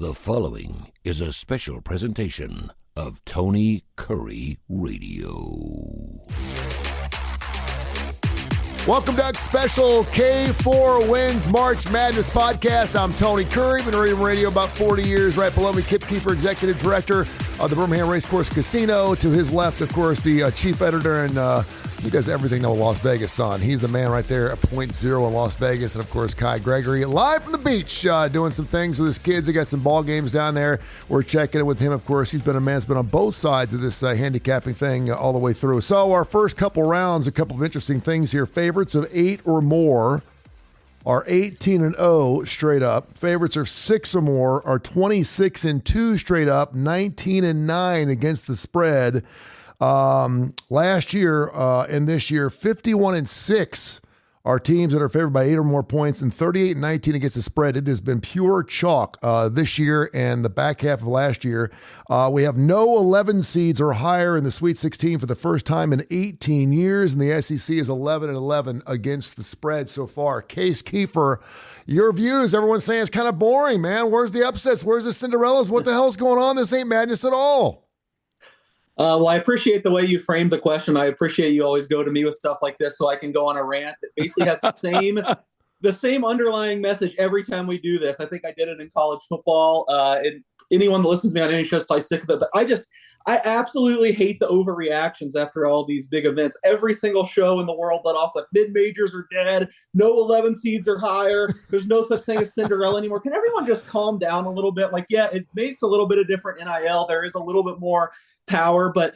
The following is a special presentation of Tony Kurre Radio. Welcome to special K4Wins March Madness podcast. I'm Tony Kurre, been reading radio about 40 years. Right below me, Kip Keefer, executive director of the Birmingham Racecourse Casino. To his left, of course, the chief editor, and he does everything now with Las Vegas Sun. He's the man right there at point zero in Las Vegas. And, of course, Gregory, live from the beach, doing some things with his kids. He got some ball games down there. We're checking it with him, of course. He's been a man that's been on both sides of this handicapping thing all the way through. So our first couple rounds, a couple of interesting things here. Favorites of 8 or more are 18-0 straight up. Favorites of 6 or more are 26-2 straight up, 19-9 against the spread. Last year and this year, 51-6 are teams that are favored by 8 or more points, and 38-19 against the spread. It has been pure chalk this year and the back half of last year. We have no 11 seeds or higher in the Sweet 16 for the first time in 18 years, and the SEC is 11-11 against the spread so far. Kip Keefer, your views. Everyone's saying it's kind of boring, man. Where's the upsets? Where's the Cinderellas? What the hell's going on? This ain't madness at all. Well, I appreciate the way you framed the question. I appreciate you always go to me with stuff like this so I can go on a rant that basically has the same underlying message every time we do this. I think I did it in college football. And anyone that listens to me on any show is probably sick of it. But I absolutely hate the overreactions after all these big events. Every single show in the world let off with mid-majors are dead, no 11 seeds are higher, there's no such thing as Cinderella anymore. Can everyone just calm down a little bit? Like, yeah, it makes a little bit of different NIL. There is a little bit more power, but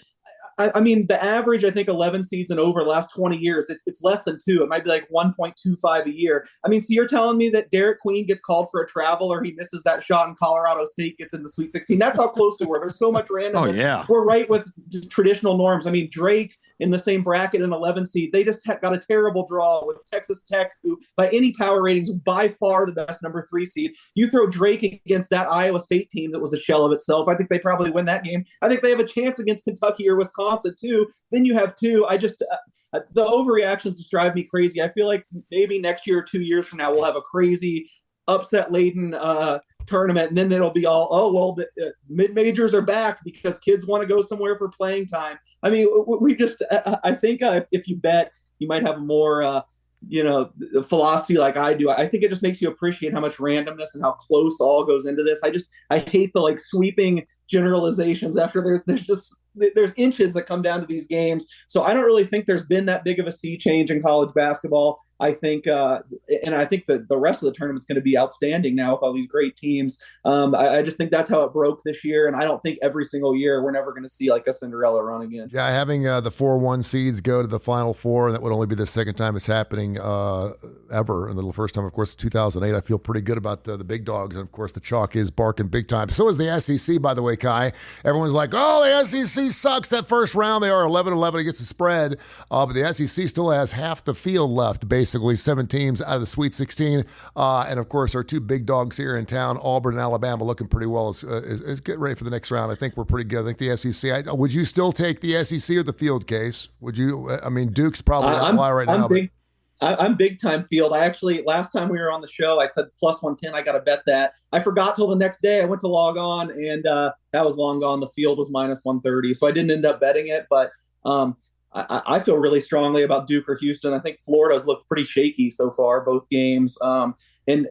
I mean, the average, I think 11 seeds and over the last 20 years, it's less than 2. It might be like 1.25 a year. I mean, so you're telling me that Derek Queen gets called for a travel or he misses that shot and Colorado State gets in the Sweet 16. That's how close we were. There's so much randomness. Oh, yeah. We're right with traditional norms. I mean, Drake in the same bracket, an 11 seed, they just got a terrible draw with Texas Tech, who by any power ratings, by far the best number 3 seed. You throw Drake against that Iowa State team that was a shell of itself. I think they probably win that game. I think they have a chance against Kentucky or Wisconsin too. Then you have 2. The overreactions just drive me crazy. I feel like maybe next year or 2 years from now we'll have a crazy upset laden tournament, and then it'll be all the mid-majors are back because kids want to go somewhere for playing time. I mean, I think if you bet, you might have more philosophy like I do. I think it just makes you appreciate how much randomness and how close all goes into this. I hate the sweeping generalizations after there's inches that come down to these games. So I don't really think there's been that big of a sea change in college basketball. I think, and I think that the rest of the tournament's going to be outstanding now with all these great teams. I just think that's how it broke this year, and I don't think every single year we're never going to see like a Cinderella run again. Yeah, having the 4-1 seeds go to the Final Four, and that would only be the second time it's happening ever. And the first time, of course, 2008. I feel pretty good about the big dogs, and of course, the chalk is barking big time. So is the SEC, by the way, Kai. Everyone's like, "Oh, the SEC sucks." That first round, they are 11-11 against the spread, but the SEC still has half the field left, basically 7 teams out of the Sweet 16. And, of course, our 2 big dogs here in town, Auburn and Alabama, looking pretty well. It's getting ready for the next round. I think we're pretty good. I think the SEC, would you still take the SEC or the field case? Would you? I mean, Duke's probably an outlier right now. I'm big time field. I actually, last time we were on the show, I said plus 110. I got to bet that. I forgot till the next day. I went to log on, and that was long gone. The field was minus 130. So I didn't end up betting it, but I feel really strongly about Duke or Houston. I think Florida's looked pretty shaky so far, both games. And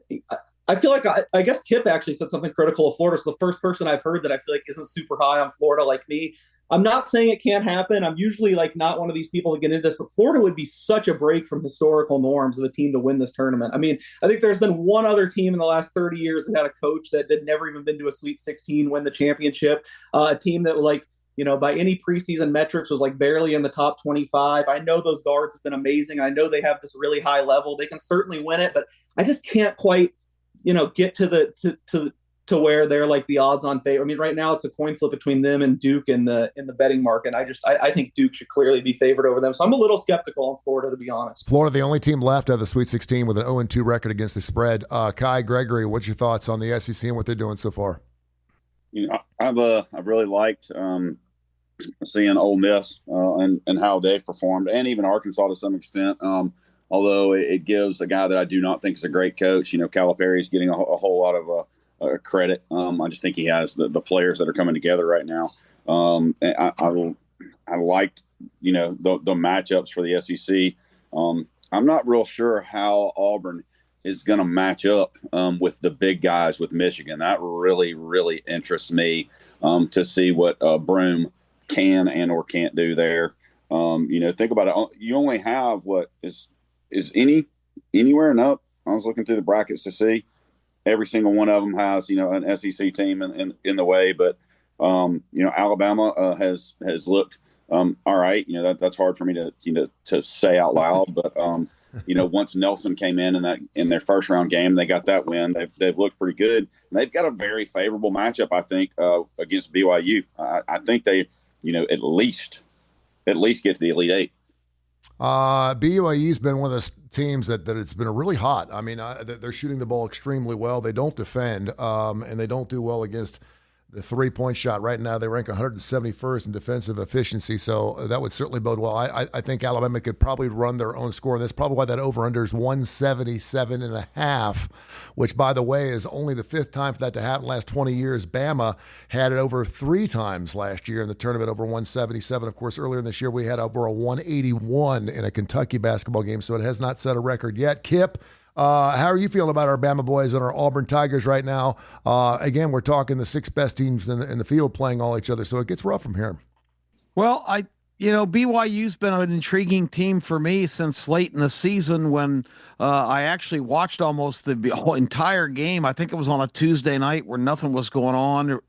I feel like I guess Kip actually said something critical of Florida. So the first person I've heard that I feel like isn't super high on Florida like me. I'm not saying it can't happen. I'm usually not one of these people to get into this, but Florida would be such a break from historical norms of a team to win this tournament. I mean, I think there's been one other team in the last 30 years that had a coach that had never even been to a Sweet 16, win the championship. A team that by any preseason metrics was barely in the top 25. I know those guards have been amazing. I know they have this really high level. They can certainly win it, but I just can't quite, get to where they're the odds on favor. I mean, right now it's a coin flip between them and Duke in the betting market. I think Duke should clearly be favored over them. So I'm a little skeptical on Florida, to be honest. Florida, the only team left out of the Sweet 16 with an 0-2 record against the spread. Kai, Gregory, what's your thoughts on the SEC and what they're doing so far? I've really liked seeing Ole Miss and how they've performed, and even Arkansas to some extent. Although it gives a guy that I do not think is a great coach. Calipari's getting a whole lot of credit. I just think he has the players that are coming together right now. And I like, the matchups for the SEC. I'm not real sure how Auburn is going to match up with the big guys with Michigan. That really, really interests me to see what Broome can and or can't do there. Think about it. You only have what is anywhere and up. I was looking through the brackets to see every single one of them has, an SEC team in the way, but Alabama has looked all right. That's hard for me to say out loud, but once Nelson came in their first round game, they got that win. They've looked pretty good. And they've got a very favorable matchup, I think, against BYU. I think they, at least get to the Elite Eight. BYU's been one of those teams that it's been really hot. I mean, they're shooting the ball extremely well. They don't defend, and they don't do well against the three-point shot. Right now, they rank 171st in defensive efficiency, so that would certainly bode well. I think Alabama could probably run their own score, and that's probably why that over-under is 177.5, which, by the way, is only the fifth time for that to happen in the last 20 years. Bama had it over 3 times last year in the tournament, over 177. Of course, earlier in this year, we had over a 181 in a Kentucky basketball game, so it has not set a record yet. Kip, how are you feeling about our Bama boys and our Auburn Tigers right now? Again, we're talking the 6 best teams in the field playing all each other, so it gets rough from here. Well, BYU's been an intriguing team for me since late in the season when I actually watched almost the whole entire game. I think it was on a Tuesday night where nothing was going on.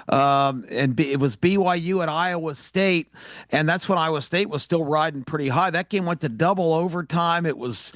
And it was BYU at Iowa State, and that's when Iowa State was still riding pretty high. That game went to double overtime. It was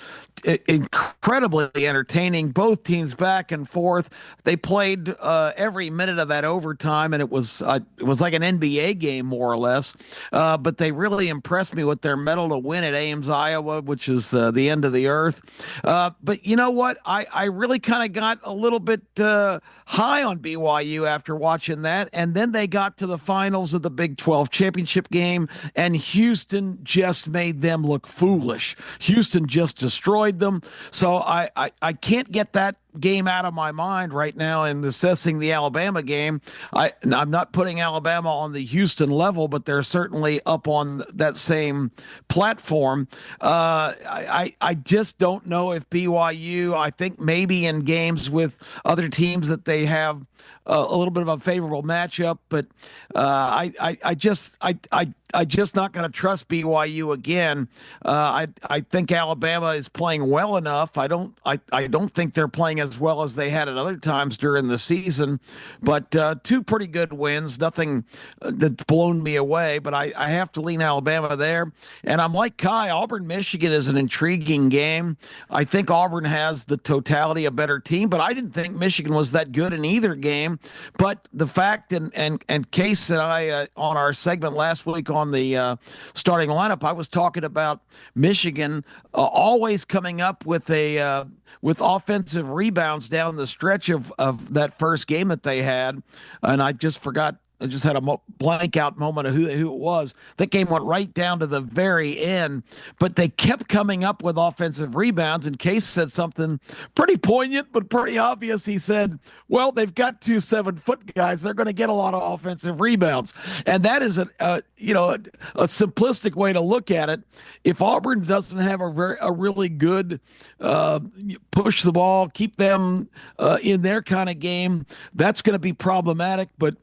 incredibly entertaining. Both teams back and forth. They played every minute of that overtime, and it was like an NBA game more or less. But they really impressed me with their medal to win at Ames, Iowa, which is the end of the earth. But you know what? I really kind of got a little bit high on BYU after watching that, and then they got to the finals of the Big 12 championship game, and Houston just made them look foolish. Houston just destroyed them. So I can't get that game out of my mind right now in assessing the Alabama game. I'm not putting Alabama on the Houston level, but they're certainly up on that same platform. I just don't know if BYU, I think maybe in games with other teams that they have a little bit of a favorable matchup, but I just not going to trust BYU again. I think Alabama is playing well enough. I don't think they're playing as well as they had at other times during the season, but 2 pretty good wins. Nothing that's blown me away, but I have to lean Alabama there. And I'm like Kai. Auburn, Michigan is an intriguing game. I think Auburn has the totality a better team, but I didn't think Michigan was that good in either game. But the fact, and Case and I on our segment last week on the starting lineup, I was talking about Michigan always coming up with with offensive rebounds down the stretch of that first game that they had, and I just forgot. I just had a blank out moment of who it was. That game went right down to the very end, but they kept coming up with offensive rebounds. And Case said something pretty poignant, but pretty obvious. He said, well, they've got 2 7-foot guys. They're going to get a lot of offensive rebounds. And that is a simplistic way to look at it. If Auburn doesn't have a really good push the ball, keep them in their kind of game, that's going to be problematic. But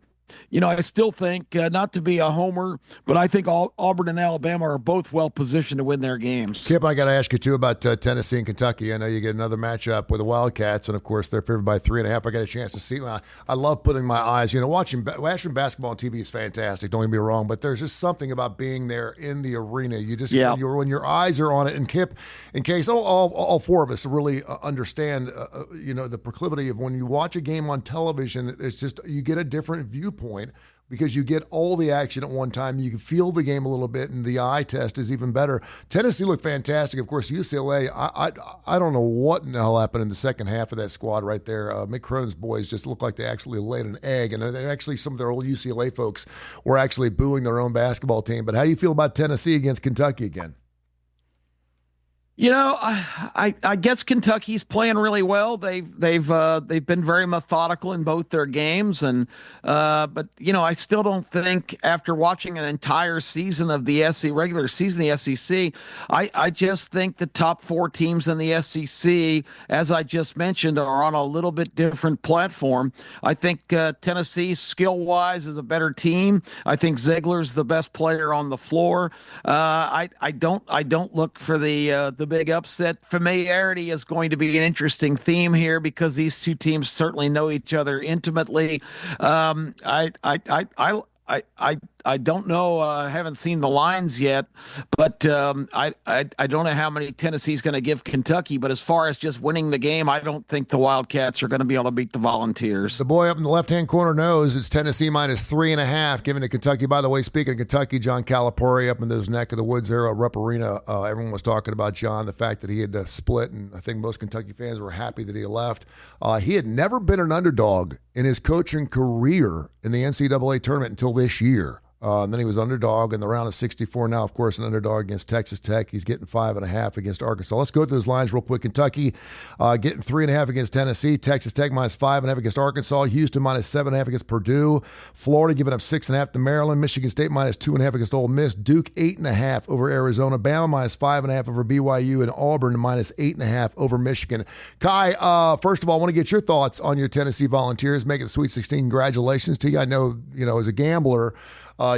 I still think, not to be a homer, but I think Auburn and Alabama are both well positioned to win their games. Kip, I got to ask you, too, about Tennessee and Kentucky. I know you get another matchup with the Wildcats, and, of course, they're favored by 3.5. I got a chance to see them. I love putting my eyes, watching basketball on TV is fantastic, don't get me wrong, but there's just something about being there in the arena. You just, when your eyes are on it, and Kip, in case all 4 of us really understand, the proclivity of when you watch a game on television, it's just you get a different viewpoint because you get all the action at one time. You can feel the game a little bit, and the eye test is even better. Tennessee looked fantastic. Of course, UCLA, I don't know what in the hell happened in the second half of that squad right there. Mick Cronin's boys just looked like they actually laid an egg, and actually some of their old UCLA folks were actually booing their own basketball team. But how do you feel about Tennessee against Kentucky again? I guess Kentucky's playing really well. They've been very methodical in both their games, and but I still don't think after watching an entire season of the regular season of the SEC, I just think the top four teams in the SEC, as I just mentioned, are on a little bit different platform. I think Tennessee, skill wise, is a better team. I think Ziegler's the best player on the floor. I don't look for the big upset. Familiarity is going to be an interesting theme here because these two teams certainly know each other intimately. I don't know. I haven't seen the lines yet, but I don't know how many Tennessee's going to give Kentucky. But as far as just winning the game, I don't think the Wildcats are going to be able to beat the Volunteers. The boy up in the left-hand corner knows it's Tennessee minus 3.5, given to Kentucky. By the way, speaking of Kentucky, John Calipari up in those neck of the woods there, Rupp Arena, everyone was talking about John, the fact that he had split, and I think most Kentucky fans were happy that he left. He had never been an underdog in his coaching career in the NCAA tournament until this year. And then he was underdog in the round of 64. Now, of course, an underdog against Texas Tech. He's getting 5.5 against Arkansas. Let's go through those lines real quick. Kentucky getting 3.5 against Tennessee. Texas Tech minus 5.5 against Arkansas. Houston minus 7.5 against Purdue. Florida giving up 6.5 to Maryland. Michigan State minus 2.5 against Ole Miss. Duke 8.5 over Arizona. Bama minus 5.5 over BYU. And Auburn minus 8.5 over Michigan. Kai, first of all, I want to get your thoughts on your Tennessee Volunteers making the Sweet 16. Congratulations to you. I know, as a gambler,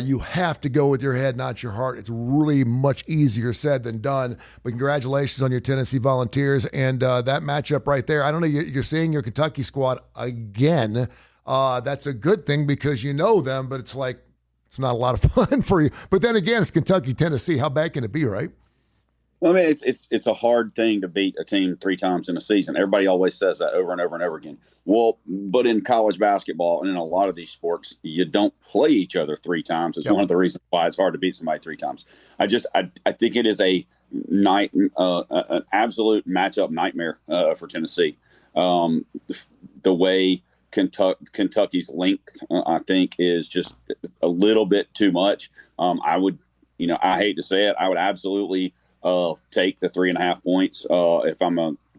you have to go with your head, not your heart. It's really much easier said than done. But congratulations on your Tennessee Volunteers and that matchup right there. I don't know, you're seeing your Kentucky squad again. That's a good thing because you know them, but it's like it's not a lot of fun for you. But then again, it's Kentucky, Tennessee. How bad can it be, right? Well, I mean, it's a hard thing to beat a team 3 times in a season. Everybody always says that over and over and over again. Well, but in college basketball and in a lot of these sports, you don't play each other 3 times. It's one of the reasons why it's hard to beat somebody 3 times. I think it is an absolute matchup nightmare for Tennessee. The way Kentucky's length, I think, is just a little bit too much. I hate to say it, I would absolutely take the 3.5 points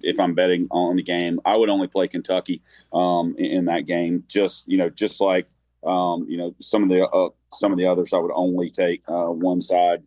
if I'm betting on the game. I would only play Kentucky in that game. Just like some of the others, I would only take one side.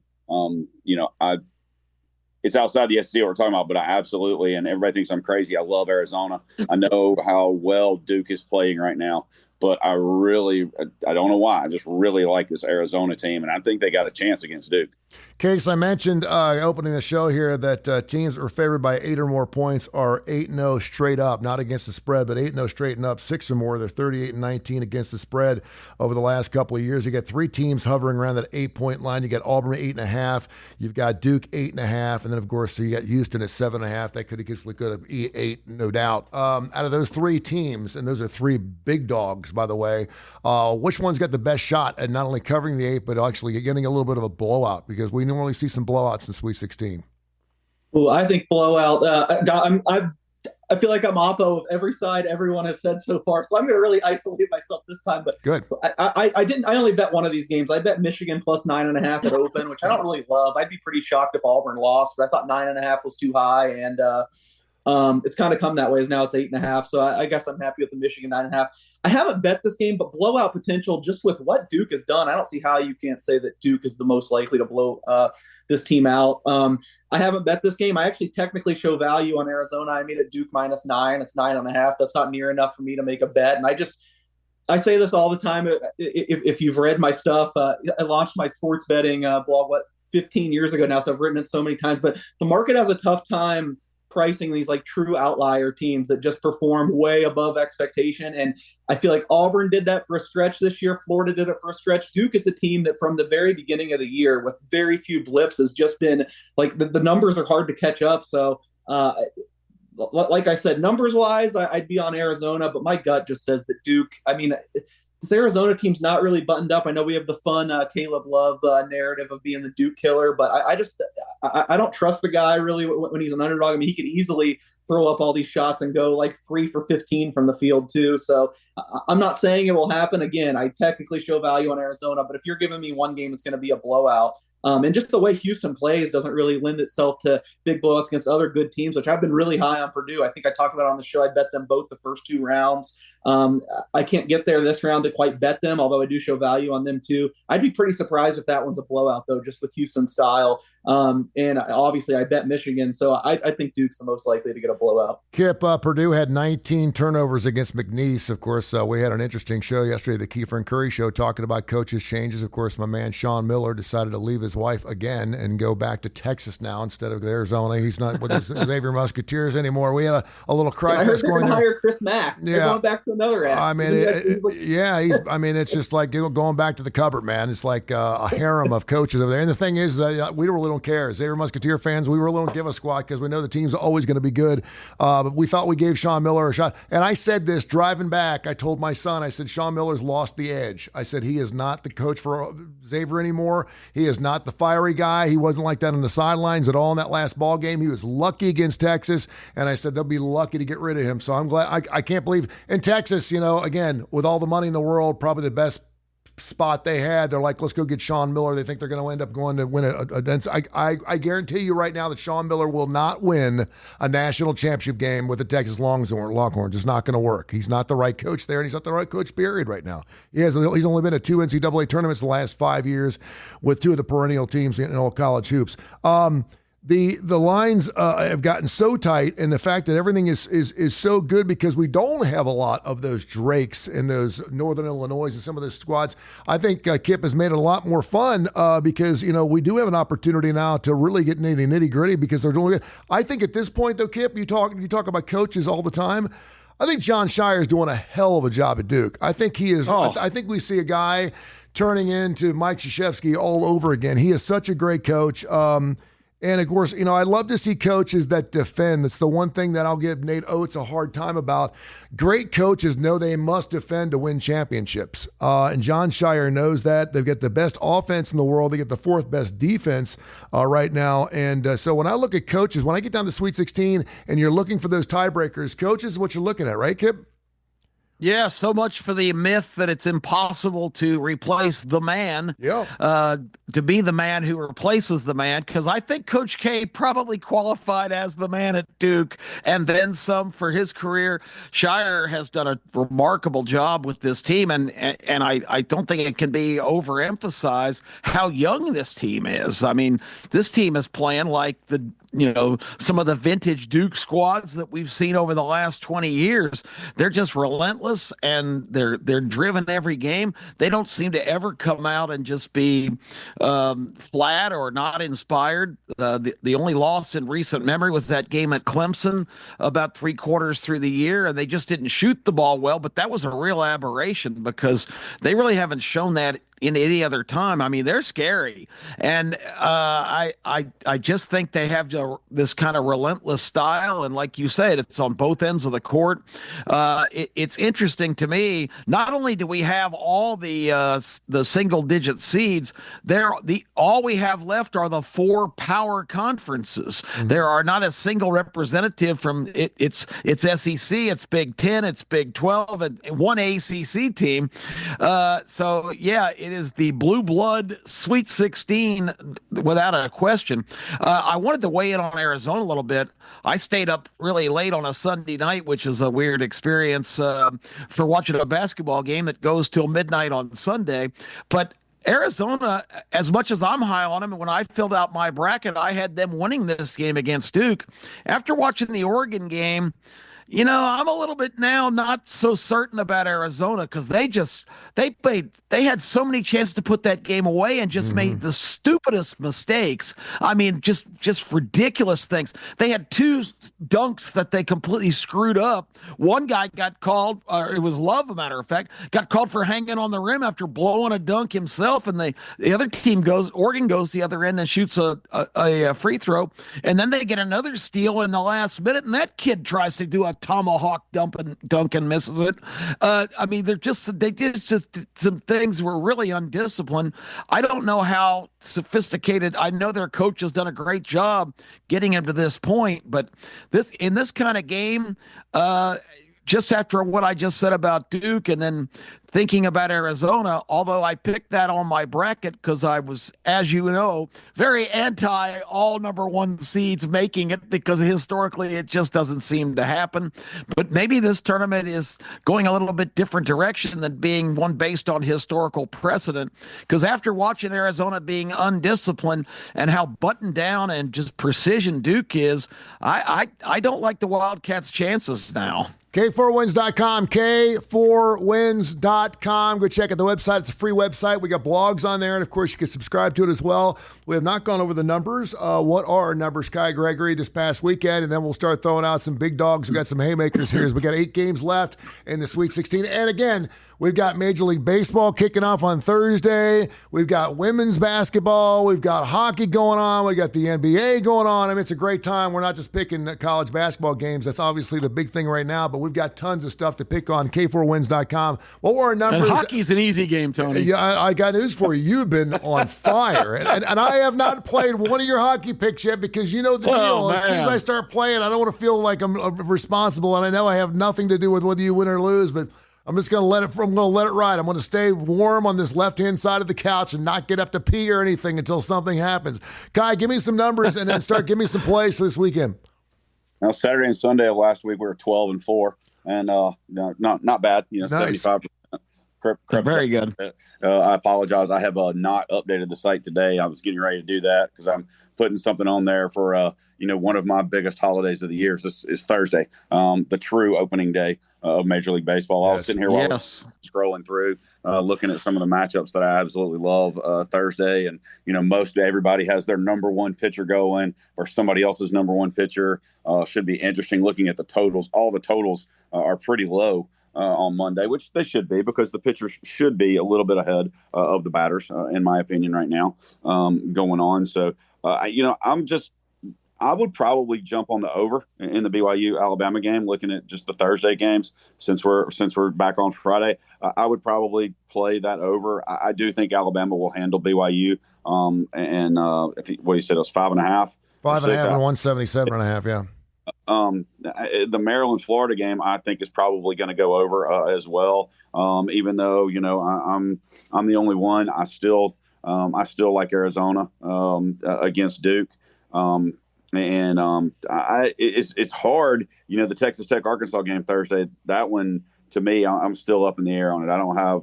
It's outside the SEC what we're talking about, but I absolutely, and everybody thinks I'm crazy, I love Arizona. I know how well Duke is playing right now, but I don't know why. I just really like this Arizona team, and I think they got a chance against Duke. Case, I mentioned opening the show here that teams that were favored by 8 or more points are 8-0 straight up, not against the spread, but 8-0 straight and up, 6 or more. They're 38-19 against the spread over the last couple of years. You got 3 teams hovering around that 8-point line. You got Auburn at 8.5. You've got Duke 8.5, and then of course you got Houston at 7.5. That could have 8, no doubt. Out of those 3 teams, and those are 3 big dogs, by the way, which one's got the best shot at not only covering the 8, but actually getting a little bit of a blowout? Because we normally see some blowouts in Sweet 16. Well, I think blowout. I feel like I'm oppo of every side everyone has said so far, so I'm going to really isolate myself this time. But good. I only bet one of these games. I bet Michigan plus 9.5 at open, which I don't really love. I'd be pretty shocked if Auburn lost, but I thought 9.5 was too high, and it's kind of come that way. As now it's 8.5, so I guess I'm happy with the Michigan 9.5. I haven't bet this game, but blowout potential just with what Duke has done. I don't see how you can't say that Duke is the most likely to blow this team out. I haven't bet this game. I actually technically show value on Arizona. I made it Duke minus 9. It's 9.5. That's not near enough for me to make a bet. And I say this all the time. If you've read my stuff, I launched my sports betting blog 15 years ago now, so I've written it so many times. But the market has a tough time pricing these like true outlier teams that just perform way above expectation. And I feel like Auburn did that for a stretch this year. Florida did it for a stretch. Duke is the team that from the very beginning of the year with very few blips has just been like the numbers are hard to catch up. So like I said, numbers wise, I'd be on Arizona, but my gut just says that Duke, this Arizona team's not really buttoned up. I know we have the fun Caleb Love narrative of being the Duke killer, but I don't trust the guy really when he's an underdog. I mean, he could easily throw up all these shots and go like 3 for 15 from the field too. So I'm not saying it will happen. Again, I technically show value on Arizona, but if you're giving me one game, it's going to be a blowout. And just the way Houston plays doesn't really lend itself to big blowouts against other good teams, which I've been really high on Purdue. I think I talked about it on the show. I bet them both the first 2 rounds. I can't get there this round to quite bet them, although I do show value on them too. I'd be pretty surprised if that one's a blowout, though, just with Houston style. And obviously, I bet Michigan, so I think Duke's the most likely to get a blowout. Kip, Purdue had 19 turnovers against McNeese. Of course, we had an interesting show yesterday, the Keefer and Kurre show, talking about coaches' changes. Of course, my man Sean Miller decided to leave his wife again and go back to Texas now instead of Arizona. He's not with his Xavier Musketeers anymore. We had a little cry. I heard they're going to hire Chris Mack. Yeah. They're going back to another act. I mean, it's just like going back to the cupboard, man. It's like a harem of coaches over there. And the thing is, we really don't care. Xavier Musketeer fans, we really don't give a squat because we know the team's always going to be good. But we thought we gave Sean Miller a shot. And I said this driving back. I told my son, I said, Sean Miller's lost the edge. I said, he is not the coach for Xavier anymore. He is not the fiery guy. He wasn't like that on the sidelines at all in that last ball game. He was lucky against Texas. And I said, they'll be lucky to get rid of him. So I'm glad. I can't believe in Texas, again, with all the money in the world, probably the best spot they had. They're like, let's go get Sean Miller. They think they're going to end up going to win I guarantee you right now that Sean Miller will not win a national championship game with the Texas Longhorns. It's not going to work. He's not the right coach there, and he's not the right coach, period, right now. He's only been at 2 NCAA tournaments the last 5 years with 2 of the perennial teams in all college hoops. The lines have gotten so tight, and the fact that everything is so good because we don't have a lot of those Drakes and those Northern Illinois and some of those squads. I think Kip has made it a lot more fun because we do have an opportunity now to really get nitty gritty because they're doing it. I think at this point though, Kip, you talk about coaches all the time. I think John Shire is doing a hell of a job at Duke. I think he is. I think we see a guy turning into Mike Krzyzewski all over again. He is such a great coach. And, of course, I love to see coaches that defend. That's the one thing that I'll give Nate Oates a hard time about. Great coaches know they must defend to win championships. And John Shire knows that. They've got the best offense in the world. They get the 4th best defense right now. And so when I look at coaches, when I get down to Sweet 16 and you're looking for those tiebreakers, coaches is what you're looking at, right, Kip? Yeah, so much for the myth that it's impossible to replace the man. Yeah. To be the man who replaces the man, because I think Coach K probably qualified as the man at Duke and then some for his career. Shire has done a remarkable job with this team, and I don't think it can be overemphasized how young this team is. I mean, this team is playing like some of the vintage Duke squads that we've seen over the last 20 years. They're just relentless, and they're driven every game. They don't seem to ever come out and just be flat or not inspired. The only loss in recent memory was that game at Clemson about 3/4 through the year, and they just didn't shoot the ball well, but that was a real aberration because they really haven't shown that in any other time. I mean, they're scary. And I just think they have this kind of relentless style. And like you said, it's on both ends of the court. It's interesting to me. Not only do we have all the single digit seeds, all we have left are the 4 power conferences. Mm-hmm. There are not a single representative from it's SEC, it's Big Ten, it's Big 12, and 1 ACC team. So yeah, it is the blue blood Sweet 16 without a question. I wanted to weigh in on Arizona a little bit. I stayed up really late on a Sunday night, which is a weird experience for watching a basketball game that goes till midnight on Sunday. But Arizona, as much as I'm high on them, when I filled out my bracket, I had them winning this game against Duke. After watching the Oregon game, I'm a little bit now not so certain about Arizona because they had so many chances to put that game away and just made the stupidest mistakes. I mean, just ridiculous things. They had 2 dunks that they completely screwed up. One guy got called, or it was Love, a matter of fact, got called for hanging on the rim after blowing a dunk himself. And the other team Oregon goes the other end and shoots a free throw. And then they get another steal in the last minute, and that kid tries to do a tomahawk dunk and misses it. I mean, they just some things were really undisciplined. I don't know how sophisticated. I know their coach has done a great job getting him to this point, but in this kind of game, just after what I just said about Duke and then thinking about Arizona, although I picked that on my bracket because I was, as you know, very anti all number one seeds making it because historically it just doesn't seem to happen. But maybe this tournament is going a little bit different direction than being one based on historical precedent. Because after watching Arizona being undisciplined and how buttoned down and just precision Duke is, I don't like the Wildcats' chances now. K4Wins.com, K4Wins.com. Go check out the website. It's a free website. We got blogs on there, and of course, you can subscribe to it as well. We have not gone over the numbers. What are our numbers, Gregory, this past weekend? And then we'll start throwing out some big dogs. We got some haymakers here. We got 8 games left in the Sweet 16. And again, we've got Major League Baseball kicking off on Thursday. We've got women's basketball. We've got hockey going on. We got the NBA going on. I mean, it's a great time. We're not just picking college basketball games. That's obviously the big thing right now, but we've got tons of stuff to pick on. K4Wins.com. What were our numbers? And hockey's an easy game, Tony. Yeah, I got news for you. You've been on fire. And I have not played one of your hockey picks yet because you know the deal. As soon as I start playing, I don't want to feel like I'm responsible. And I know I have nothing to do with whether you win or lose, but I'm just going to let it ride. I'm going to stay warm on this left-hand side of the couch and not get up to pee or anything until something happens. Kai, give me some numbers and then give me some plays for this weekend. Now, Saturday and Sunday of last week, we were 12-4, and not bad. You know, nice. 75%. Very good. I apologize. I have not updated the site today. I was getting ready to do that because I'm putting something on there for one of my biggest holidays of the year. This is Thursday, the true opening day of Major League Baseball. I was sitting here while I was scrolling through, looking at some of the matchups that I absolutely love Thursday, and most everybody has their number one pitcher going or somebody else's number one pitcher. Should be interesting looking at the totals. All the totals are pretty low on Monday, which they should be because the pitchers should be a little bit ahead of the batters, in my opinion, right now going on. So, I would probably jump on the over in the BYU Alabama game, looking at just the Thursday games since we're back on Friday. I would probably play that over. I do think Alabama will handle BYU. What you said, it was 5.5. 5.5 and 177.5. Yeah. The Maryland-Florida game, I think, is probably going to go over as well. Even though I'm the only one, I still like Arizona against Duke. It's hard. The Texas Tech Arkansas game Thursday. That one, to me, I'm still up in the air on it. I don't have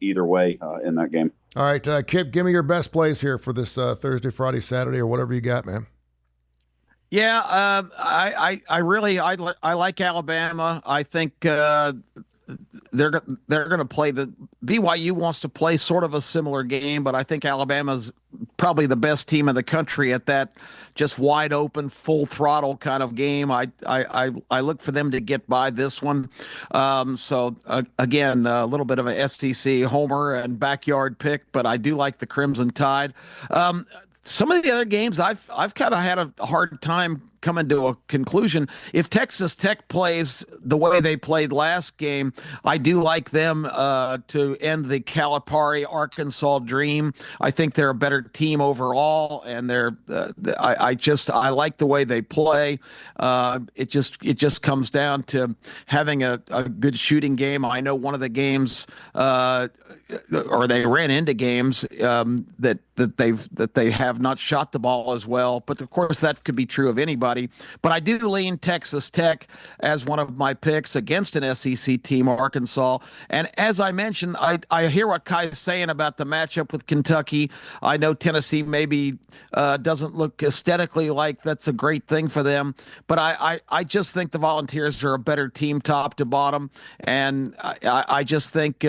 either way in that game. All right, Kip, give me your best plays here for this Thursday, Friday, Saturday, or whatever you got, man. Yeah, I like Alabama. I think they're going to play the BYU wants to play sort of a similar game, but I think Alabama's probably the best team in the country at that just wide open, full throttle kind of game. I look for them to get by this one. Again, a little bit of a SEC homer and backyard pick, but I do like the Crimson Tide. Some of the other games I've kind of had a hard time coming to a conclusion. If Texas Tech plays the way they played last game, I do like them to end the Calipari Arkansas dream. I think they're a better team overall, and I like the way they play. It just comes down to having a good shooting game. I know one of the games, or they ran into games that they have not shot the ball as well. But of course, that could be true of anybody. But I do lean Texas Tech as one of my picks against an SEC team, Arkansas. And as I mentioned, I hear what Kai is saying about the matchup with Kentucky. I know Tennessee maybe doesn't look aesthetically like that's a great thing for them. But I just think the Volunteers are a better team top to bottom. And I just think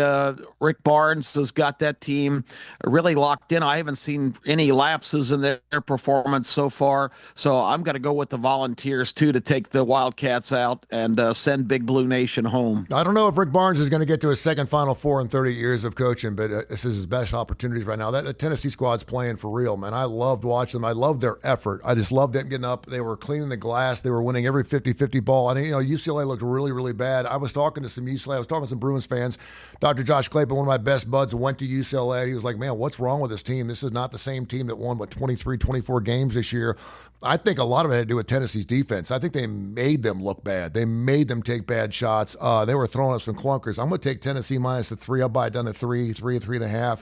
Rick Barnes has got that team really locked in. I haven't seen any lapses in their performance so far. So I'm going to go with the Volunteers, too, to take the Wildcats out and send Big Blue Nation home. I don't know if Rick Barnes is going to get to his second Final Four in 30 years of coaching, but this is his best opportunities right now. That Tennessee squad's playing for real, man. I loved watching them. I loved their effort. I just loved them getting up. They were cleaning the glass. They were winning every 50-50 ball. And, UCLA looked really, really bad. I was talking to some UCLA. I was talking to some Bruins fans. Dr. Josh Clayton, one of my best buds, went to UCLA. He was like, man, what's wrong with this team? This is not the same team that won, 23, 24 games this year. I think a lot of it had to do with with Tennessee's defense. I think they made them look bad. They made them take bad shots. They were throwing up some clunkers. I'm going to take Tennessee minus the 3. I'll buy it down to 3.5.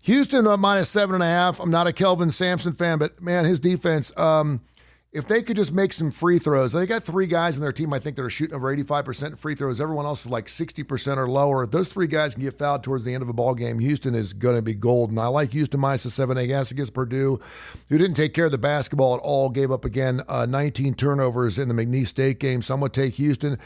Houston minus 7.5. I'm not a Kelvin Sampson fan, but man, his defense, if they could just make some free throws. They got 3 guys in their team, I think, that are shooting over 85% free throws. Everyone else is like 60% or lower. If those 3 guys can get fouled towards the end of a ball game, Houston is going to be golden. I like Houston minus the 7.8. Yes, against Purdue, who didn't take care of the basketball at all, gave up again 19 turnovers in the McNeese State game. So I'm going to take Houston.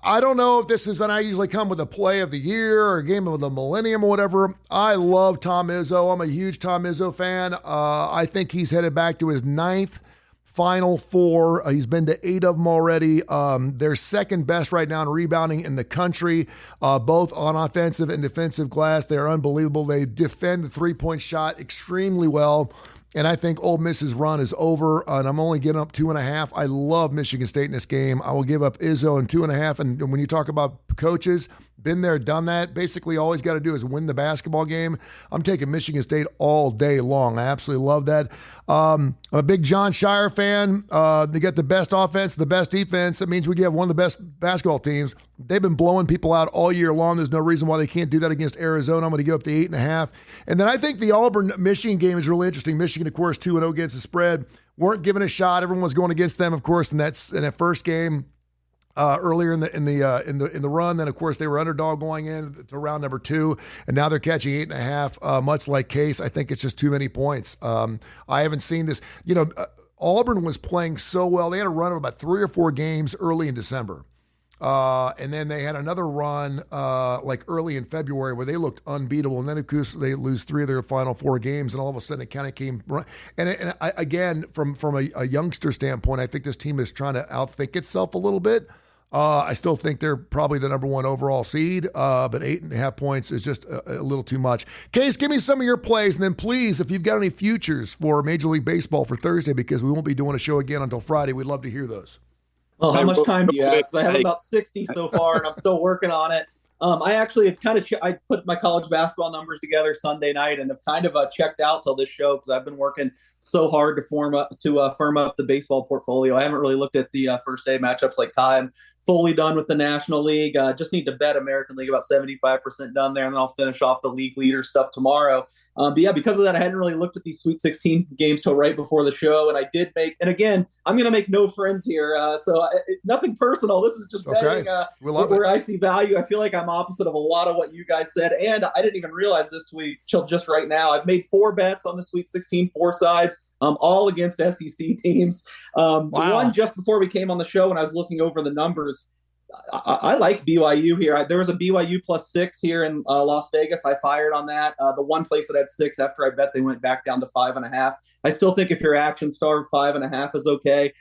I don't know if this is, and I usually come with a play of the year or a game of the millennium or whatever. I love Tom Izzo. I'm a huge Tom Izzo fan. I think he's headed back to his 9th Final Four. He's been to 8 of them already. They're second best right now in rebounding in the country, both on offensive and defensive glass. They're unbelievable. They defend the three-point shot extremely well. And I think Ole Miss's run is over, and I'm only giving up 2.5. I love Michigan State in this game. I will give up Izzo and 2.5. And when you talk about coaches, been there, done that. Basically, all he's got to do is win the basketball game. I'm taking Michigan State all day long. I absolutely love that. I'm a big John Shire fan. They get the best offense, the best defense. That means we have one of the best basketball teams. They've been blowing people out all year long. There's no reason why they can't do that against Arizona. I'm going to give up the 8.5. And then I think the Auburn-Michigan game is really interesting. Michigan, of course, 2-0 against the spread. Weren't given a shot. Everyone was going against them, of course, in that first game. Earlier in the run, then of course they were underdog going in to round number 2, and now they're catching 8.5. Much like Case, I think it's just too many points. I haven't seen this. Auburn was playing so well. They had a run of about 3 or 4 games early in December, and then they had another run like early in February where they looked unbeatable, and then of course they lose 3 of their final 4 games, and all of a sudden it kind of came. And again, from a youngster standpoint, I think this team is trying to outthink itself a little bit. I still think they're probably the number 1 overall seed, but 8.5 points is just a little too much. Case, give me some of your plays, and then please, if you've got any futures for Major League Baseball for Thursday, because we won't be doing a show again until Friday, we'd love to hear those. Well, how much time do you have? Because I have about 60 so far, and I'm still working on it. I actually have I put my college basketball numbers together Sunday night and have kind of checked out till this show because I've been working so hard to firm up the baseball portfolio. I haven't really looked at the first day matchups like Kai. I'm fully done with the National League. Just need to bet American League, about 75% done there, and then I'll finish off the league leader stuff tomorrow. But yeah, because of that, I hadn't really looked at these Sweet 16 games till right before the show, and I did and again, I'm going to make no friends here, so nothing personal. This is just betting where I see value. I feel like I'm opposite of a lot of what you guys said, and I didn't even realize this week till just right now. I've made 4 bets on the Sweet 16, 4 sides, all against SEC teams. Wow. One just before we came on the show, when I was looking over the numbers, I like BYU here. There was a BYU +6 here in Las Vegas. I fired on that. The one place that had 6 after I bet, they went back down to 5.5. I still think if you're action starved, 5.5 is okay.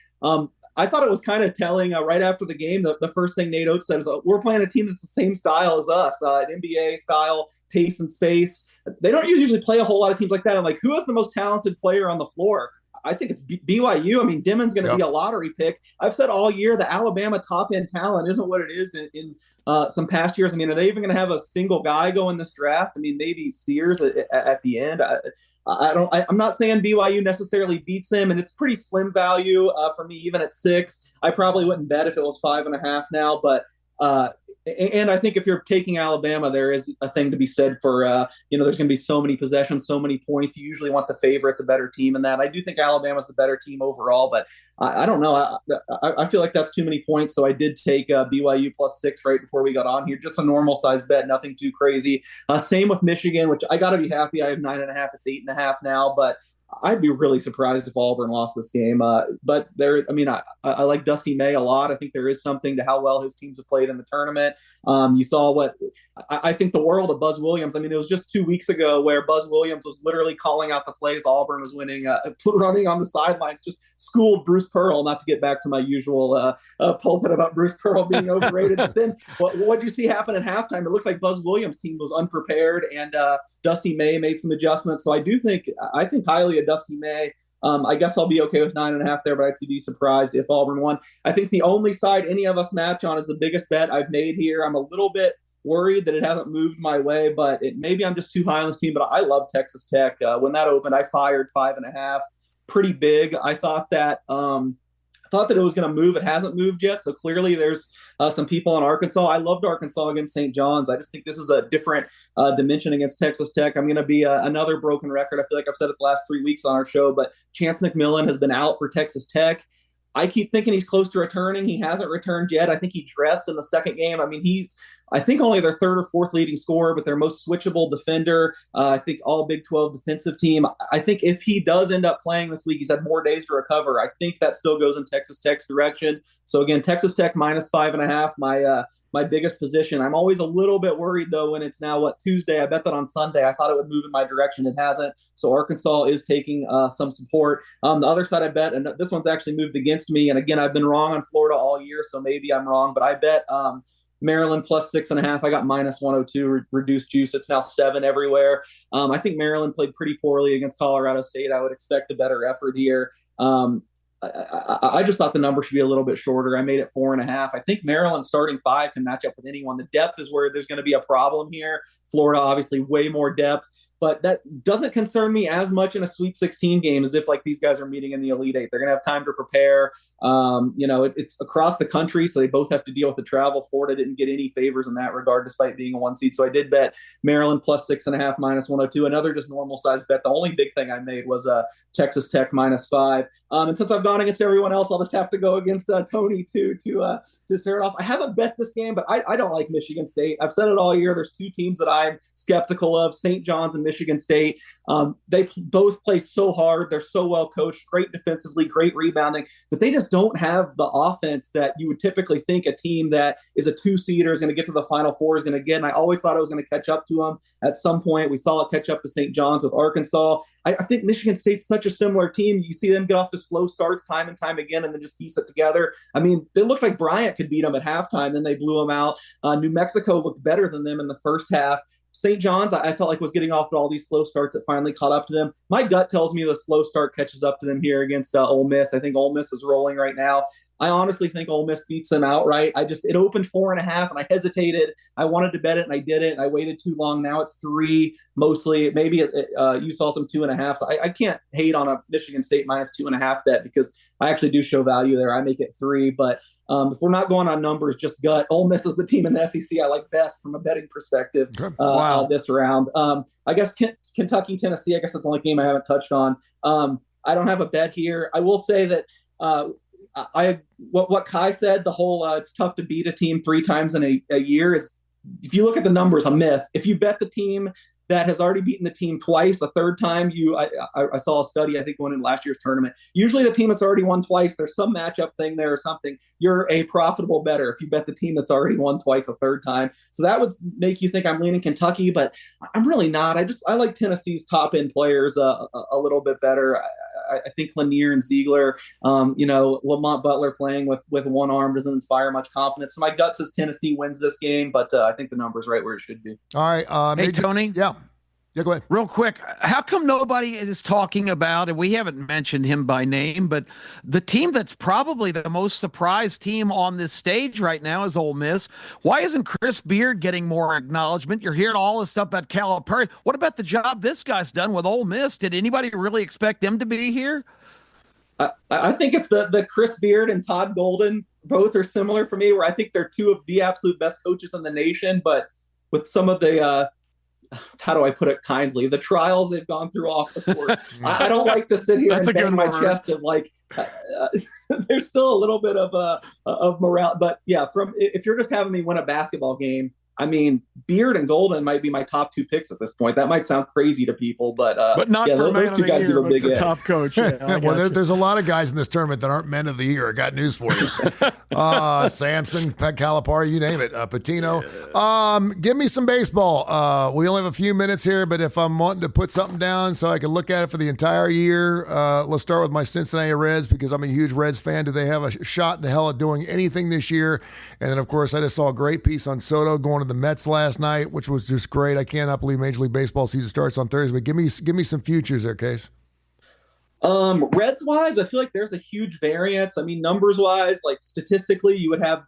I thought it was kind of telling right after the game. The first thing Nate Oates said was, we're playing a team that's the same style as us, an NBA style, pace and space. They don't usually play a whole lot of teams like that. I'm like, who is the most talented player on the floor? I think it's BYU. I mean, Dimmon's going to be a lottery pick. I've said all year the Alabama top-end talent isn't what it is in some past years. I mean, are they even going to have a single guy go in this draft? I mean, maybe Sears at the end. I'm not saying BYU necessarily beats them, and it's pretty slim value for me, even at 6. I probably wouldn't bet if it was 5.5 now, but and I think if you're taking Alabama, there is a thing to be said for, there's going to be so many possessions, so many points. You usually want the favorite, the better team in that. I do think Alabama's the better team overall, but I don't know. I feel like that's too many points. So I did take BYU +6 right before we got on here. Just a normal size bet, nothing too crazy. Same with Michigan, which I got to be happy. I have 9.5. It's 8.5 now, but I'd be really surprised if Auburn lost this game. But I like Dusty May a lot. I think there is something to how well his teams have played in the tournament. You saw what I think the world of Buzz Williams. I mean, it was just 2 weeks ago where Buzz Williams was literally calling out the plays Auburn was winning, running on the sidelines, just schooled Bruce Pearl, not to get back to my usual pulpit about Bruce Pearl being overrated. But then what did you see happen at halftime? It looked like Buzz Williams' team was unprepared, and Dusty May made some adjustments. So I think highly of Dusty May. I guess I'll be okay with 9.5 there, but I'd be surprised if Auburn won. I think the only side any of us match on is the biggest bet I've made here. I'm a little bit worried that it hasn't moved my way, but maybe I'm just too high on this team, but I love Texas Tech. When that opened, I fired 5.5. pretty big. I thought that it was going to move. It hasn't moved yet. So clearly there's some people in Arkansas. I loved Arkansas against St. John's. I just think this is a different dimension against Texas Tech. I'm going to be another broken record. I feel like I've said it the last 3 weeks on our show, but Chance McMillan has been out for Texas Tech. I keep thinking he's close to returning. He hasn't returned yet. I think he dressed in the second game. I mean, I think only their third or fourth leading scorer, but their most switchable defender. I think all Big 12 defensive team. I think if he does end up playing this week, he's had more days to recover. I think that still goes in Texas Tech's direction. So again, Texas Tech -5.5. My biggest position. I'm always a little bit worried though when it's now Tuesday. I bet that on Sunday I thought it would move in my direction. It hasn't. So Arkansas is taking some support. The other side I bet, and this one's actually moved against me. And again, I've been wrong on Florida all year, so maybe I'm wrong. But I bet Maryland +6.5. I got -102 reduced juice. It's now 7 everywhere. I think Maryland played pretty poorly against Colorado State. I would expect a better effort here. I just thought the number should be a little bit shorter. I made it 4.5. I think Maryland starting 5 can match up with anyone. The depth is where there's going to be a problem here. Florida, obviously, way more depth. But that doesn't concern me as much in a Sweet 16 game as if like these guys are meeting in the Elite Eight. They're going to have time to prepare. It's across the country, so they both have to deal with the travel. Florida didn't get any favors in that regard, despite being a 1 seed. So I did bet Maryland +6.5, -102. Another just normal size bet. The only big thing I made was Texas Tech -5. And since I've gone against everyone else, I'll just have to go against Tony too to start off. I haven't bet this game, but I don't like Michigan State. I've said it all year. There's 2 teams that I'm skeptical of: St. John's and Michigan State. They both play so hard. They're so well coached, great defensively, great rebounding, but they just don't have the offense that you would typically think a team that is a 2-seeder is going to get to the Final Four is going to get. And I always thought I was going to catch up to them at some point. We saw it catch up to St. John's with Arkansas. I think Michigan State's such a similar team. You see them get off to slow starts time and time again and then just piece it together. I mean, they looked like Bryant could beat them at halftime, then they blew them out. New Mexico looked better than them in the first half. St. John's, I felt like was getting off to all these slow starts that finally caught up to them. My gut tells me the slow start catches up to them here against Ole Miss. I think Ole Miss is rolling right now. I honestly think Ole Miss beats them outright. It opened 4.5 and I hesitated. I wanted to bet it and I did it. And I waited too long. Now it's 3 mostly. Maybe you saw some 2.5. So I can't hate on a Michigan State -2.5 bet because I actually do show value there. I make it 3, but if we're not going on numbers, just gut, Ole Miss is the team in the SEC I like best from a betting perspective this round. I guess Kentucky, Tennessee, I guess that's the only game I haven't touched on. I don't have a bet here. I will say that what Kai said, the whole it's tough to beat a team 3 times in a year is, if you look at the numbers, a myth. If you bet the team that has already beaten the team twice, a third time, I saw a study, I think, going in last year's tournament. Usually the team that's already won twice, there's some matchup thing there or something. You're a profitable bettor if you bet the team that's already won twice a third time. So that would make you think I'm leaning Kentucky, but I'm really not. I like Tennessee's top end players a little bit better. I think Lanier and Ziegler, Lamont Butler playing with one arm doesn't inspire much confidence. So my gut says Tennessee wins this game, but I think the number's right where it should be. All right. Hey, Tony. Yeah, go ahead. Real quick, how come nobody is talking about, and we haven't mentioned him by name, but the team that's probably the most surprised team on this stage right now is Ole Miss. Why isn't Chris Beard getting more acknowledgement? You're hearing all this stuff about Calipari. What about the job this guy's done with Ole Miss? Did anybody really expect them to be here? I think it's the Chris Beard and Todd Golden. Both are similar for me, where I think they're 2 of the absolute best coaches in the nation, but with some of the how do I put it kindly, the trials they've gone through off the court. I don't like to sit here and bang my chest of like there's still a little bit of morale. But yeah, if you're just having me win a basketball game, I mean, Beard and Golden might be my top 2 picks at this point. That might sound crazy to people, but not for those 2 guys do a big edge. Top coach. Yeah, well, there's a lot of guys in this tournament that aren't men of the year. I got news for you. Sampson, Calipari, you name it. Patino. Give me some baseball. We only have a few minutes here, but if I'm wanting to put something down so I can look at it for the entire year, let's start with my Cincinnati Reds because I'm a huge Reds fan. Do they have a shot in the hell of doing anything this year? And then, of course, I just saw a great piece on Soto going to the Mets last night, which was just great. I cannot believe Major League Baseball season starts on Thursday, but give me some futures there, Case. Reds wise, I feel like there's a huge variance. I mean, numbers wise, like statistically, you would have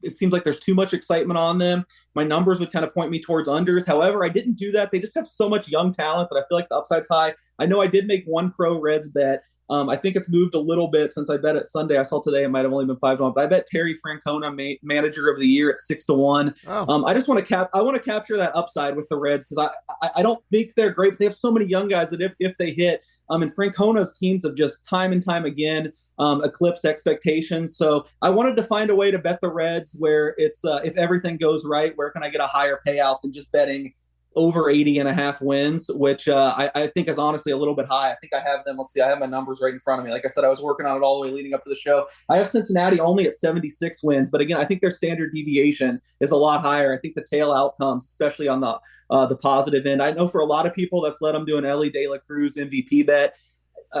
it seems like there's too much excitement on them. My numbers would kind of point me towards unders. However, I didn't do that. They just have so much young talent that I feel like the upside's high. I know I did make one pro Reds bet. I think it's moved a little bit since I bet it Sunday. I saw today it might have only been 5-1, but I bet Terry Francona manager of the year at 6-1. Oh. I just want to capture that upside with the Reds because I don't think they're great, but they have so many young guys that if they hit, and Francona's teams have just time and time again eclipsed expectations. So I wanted to find a way to bet the Reds where it's if everything goes right, where can I get a higher payout than just betting over 80.5 wins, which I think is honestly a little bit high. I think I have them. Let's see. I have my numbers right in front of me. Like I said, I was working on it all the way leading up to the show. I have Cincinnati only at 76 wins, but again, I think their standard deviation is a lot higher. I think the tail outcomes, especially on the positive end. I know for a lot of people that's led them to an Ellie De La Cruz MVP bet.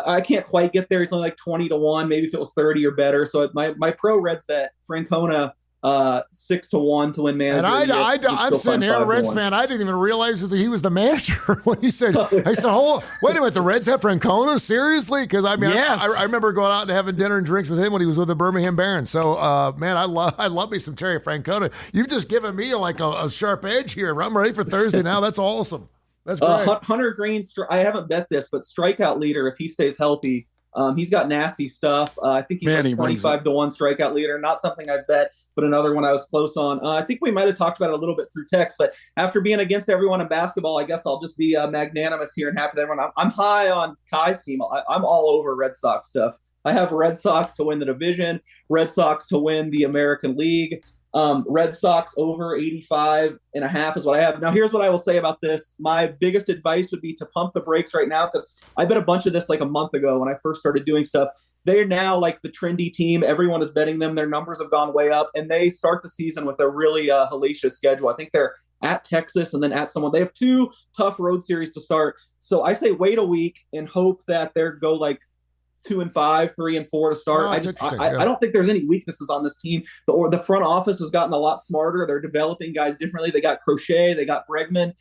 I can't quite get there. He's only like 20-1, maybe if it was 30 or better. So my pro Reds bet, Francona, 6-1 to win manager. And I'm sitting here, a Reds fan. I didn't even realize that he was the manager when you said. I said, wait a minute, the Reds have Francona? Seriously? Because I mean, yes. I remember going out and having dinner and drinks with him when he was with the Birmingham Barons. So, man, I love me some Terry Francona. You've just given me like a sharp edge here. I'm ready for Thursday now. That's awesome. That's great. Hunter Green, I haven't bet this, but strikeout leader if he stays healthy. He's got nasty stuff. I think he's like 25-1 strikeout leader. Not something I've bet, but another one I was close on. I think we might have talked about it a little bit through text, but after being against everyone in basketball, I guess I'll just be magnanimous here and happy with everyone. I'm high on Kai's team. I'm all over Red Sox stuff. I have Red Sox to win the division, Red Sox to win the American League. Red Sox over 85.5 is what I have. Now, here's what I will say about this. My biggest advice would be to pump the brakes right now because I bet a bunch of this like a month ago when I first started doing stuff. They're now like the trendy team. Everyone is betting them. Their numbers have gone way up, and they start the season with a really hellacious schedule. I think they're at Texas and then at someone. They have 2 tough road series to start. So I say wait a week and hope that they go like 2-5, 3-4 to start. I don't think there's any weaknesses on this team. The front office has gotten a lot smarter. They're developing guys differently. They got Crochet, they got Bregman.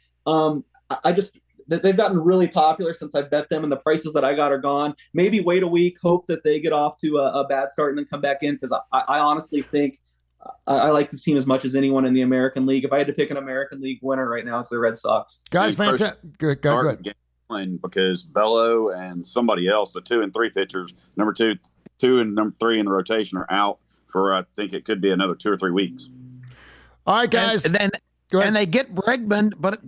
They've gotten really popular since I bet them, and the prices that I got are gone. Maybe wait a week, hope that they get off to a bad start and then come back in because I honestly think I like this team as much as anyone in the American League. If I had to pick an American League winner right now, it's the Red Sox. Guys, fantastic. Go ahead. Because Bello and somebody else, the 2 and 3 pitchers, number 2 and number 3 in the rotation are out for I think it could be another 2 or 3 weeks. All right, guys. And they get Bregman, but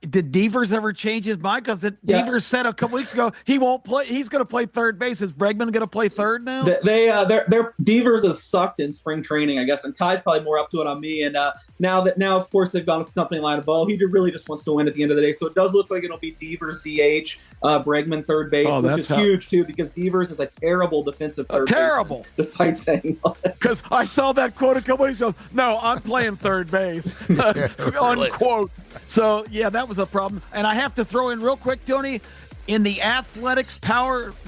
did Devers ever change his mind? Because Devers said a couple weeks ago he won't play. He's going to play third base. Is Bregman going to play third now? Their Devers has sucked in spring training, I guess, and Kai's probably more up to it on me. And now of course they've gone with the company line of ball. He really just wants to win at the end of the day. So it does look like it'll be Devers DH, Bregman third base, which is huge too because Devers is a terrible defensive third baseman, despite saying that. Because I saw that quote a couple weeks ago. No, I'm playing third base. Unquote. So yeah, that was a problem. And I have to throw in real quick, Tony, in the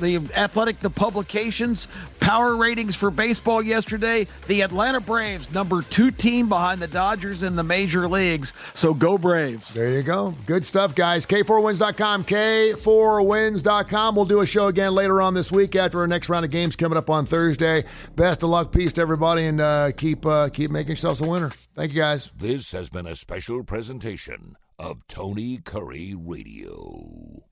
the publications power ratings for baseball yesterday, the Atlanta Braves, number 2 team behind the Dodgers in the major leagues. So go Braves. There you go. Good stuff, guys. K4Wins.com, K4Wins.com. We'll do a show again later on this week after our next round of games coming up on Thursday. Best of luck. Peace to everybody, and keep making yourselves a winner. Thank you, guys. This has been a special presentation of Tony Curry Radio.